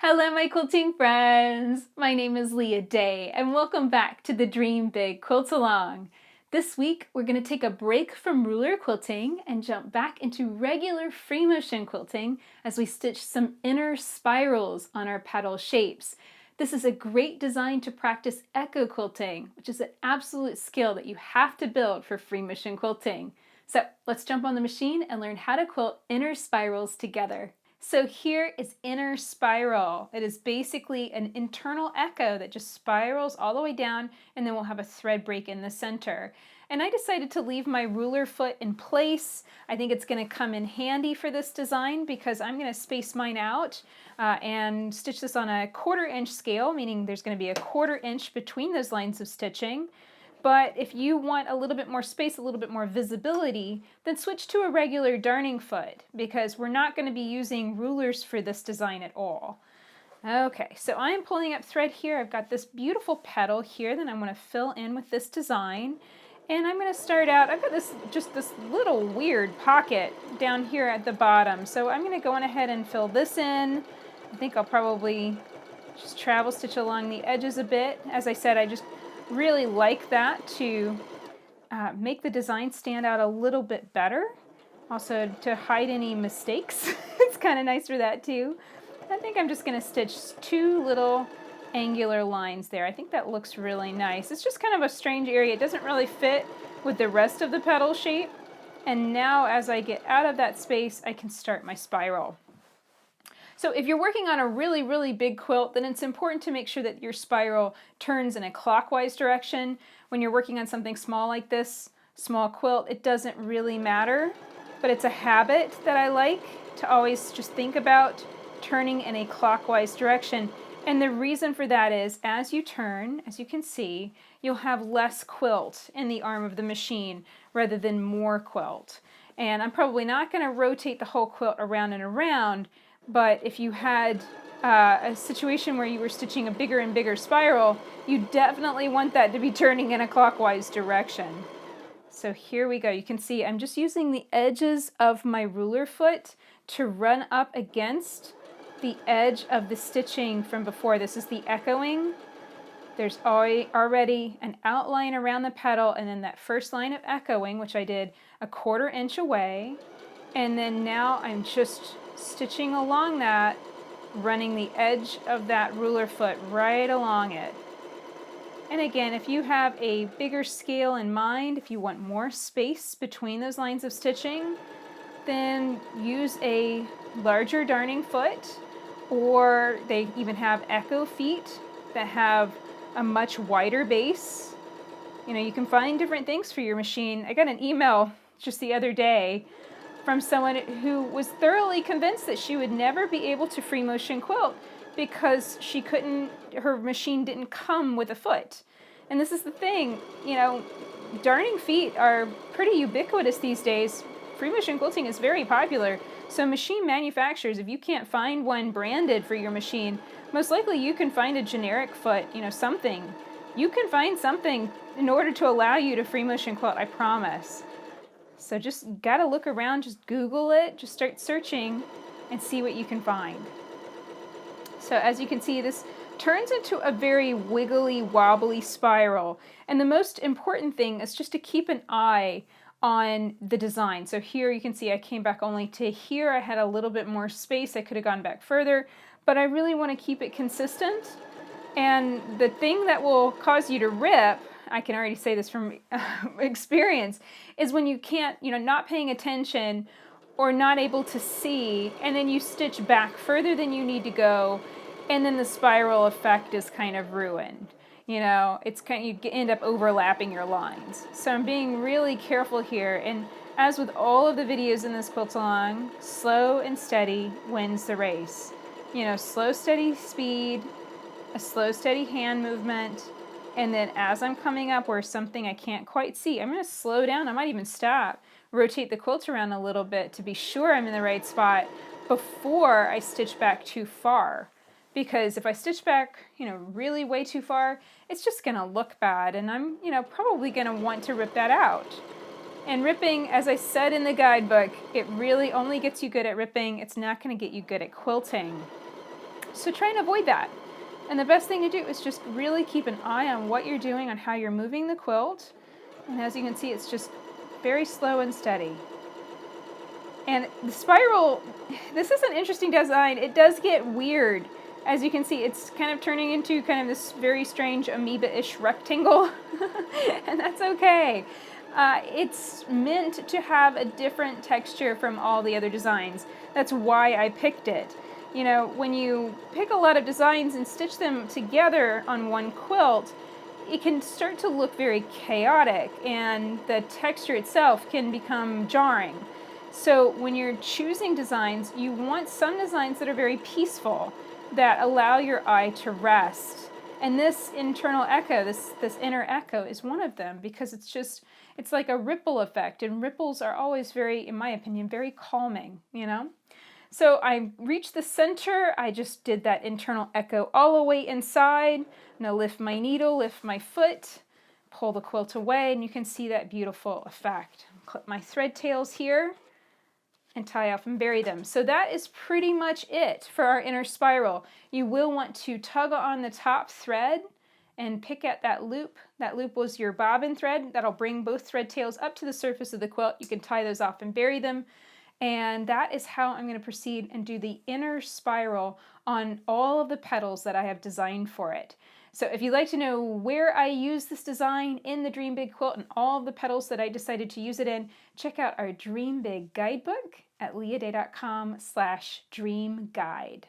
Hello, my quilting friends! My name is Leah Day, and welcome back to the Dream Big Quilt Along. This week, we're going to take a break from ruler quilting and jump back into regular free motion quilting as we stitch some inner spirals on our petal shapes. This is a great design to practice echo quilting, which is an absolute skill that you have to build for free motion quilting. So let's jump on the machine and learn how to quilt inner spirals together. So here is inner spiral. It is basically an internal echo that just spirals all the way down, and then we'll have a thread break in the center. And I decided to leave my ruler foot in place. I think it's going to come in handy for this design because I'm going to space mine out and stitch this on a 1/4 inch scale, meaning there's going to be a 1/4 inch between those lines of stitching. But if you want a little bit more space, a little bit more visibility, then switch to a regular darning foot because we're not going to be using rulers for this design at all. Okay, so I'm pulling up thread here. I've got this beautiful petal here that I'm going to fill in with this design. And I'm going to start out, I've got this little weird pocket down here at the bottom. So I'm going to go on ahead and fill this in. I think I'll probably just travel stitch along the edges a bit. As I said, I just really like that to make the design stand out a little bit better. Also to hide any mistakes. It's kind of nice for that too. I think I'm just going to stitch 2 little angular lines there. I think that looks really nice. It's just kind of a strange area. It doesn't really fit with the rest of the petal shape. And now as I get out of that space, I can start my spiral. So if you're working on a really, really big quilt, then it's important to make sure that your spiral turns in a clockwise direction. When you're working on something small like this, small quilt, it doesn't really matter, but it's a habit that I like to always just think about turning in a clockwise direction. And the reason for that is as you turn, as you can see, you'll have less quilt in the arm of the machine rather than more quilt. And I'm probably not going to rotate the whole quilt around and around, but if you had a situation where you were stitching a bigger and bigger spiral, you definitely want that to be turning in a clockwise direction. So here we go. You can see I'm just using the edges of my ruler foot to run up against the edge of the stitching from before. This is the echoing. There's already an outline around the petal, and then that first line of echoing, which I did a 1/4 inch away. And then now I'm just stitching along that, running the edge of that ruler foot right along it. And again, if you have a bigger scale in mind, if you want more space between those lines of stitching, then use a larger darning foot, or they even have echo feet that have a much wider base. You know, you can find different things for your machine. I got an email just the other day from someone who was thoroughly convinced that she would never be able to free motion quilt because her machine didn't come with a foot. And this is the thing, you know, darning feet are pretty ubiquitous these days. Free motion quilting is very popular. So machine manufacturers, if you can't find one branded for your machine, most likely you can find a generic foot, you know, something. You can find something in order to allow you to free motion quilt, I promise. So just gotta look around, just Google it, just start searching and see what you can find. So as you can see, this turns into a very wiggly, wobbly spiral. And the most important thing is just to keep an eye on the design. So here you can see I came back only to here. I had a little bit more space. I could have gone back further, but I really want to keep it consistent. And the thing that will cause you to rip, I can already say this from experience, is when you can't, you know, not paying attention or not able to see, and then you stitch back further than you need to go, and then the spiral effect is kind of ruined. You know, it's kind of, you end up overlapping your lines. So I'm being really careful here, and as with all of the videos in this quilt along, slow and steady wins the race. You know, slow, steady speed, a slow, steady hand movement, and then as I'm coming up where something I can't quite see, I'm going to slow down. I might even stop, rotate the quilt around a little bit to be sure I'm in the right spot before I stitch back too far. Because if I stitch back, you know, really way too far, it's just going to look bad, and I'm, you know, probably going to want to rip that out. And ripping, as I said in the guidebook, it really only gets you good at ripping. It's not going to get you good at quilting. So try and avoid that. And the best thing to do is just really keep an eye on what you're doing, on how you're moving the quilt. And as you can see, it's just very slow and steady. And the spiral, this is an interesting design. It does get weird. As you can see, it's kind of turning into kind of this very strange amoeba-ish rectangle, and that's okay. It's meant to have a different texture from all the other designs. That's why I picked it. You know, when you pick a lot of designs and stitch them together on one quilt, it can start to look very chaotic, and the texture itself can become jarring. So when you're choosing designs, you want some designs that are very peaceful, that allow your eye to rest. And this internal echo, this inner echo is one of them, because it's like a ripple effect, and ripples are always very, in my opinion, very calming, you know? So I reached the center, I just did that internal echo all the way inside. I'm gonna lift my needle, lift my foot, pull the quilt away, and you can see that beautiful effect. Clip my thread tails here and tie off and bury them. So that is pretty much it for our inner spiral. You will want to tug on the top thread and pick at that loop. That loop was your bobbin thread. That'll bring both thread tails up to the surface of the quilt. You can tie those off and bury them. And that is how I'm going to proceed and do the inner spiral on all of the petals that I have designed for it. So if you'd like to know where I use this design in the Dream Big quilt and all of the petals that I decided to use it in, check out our Dream Big guidebook at leahday.com/dreamguide.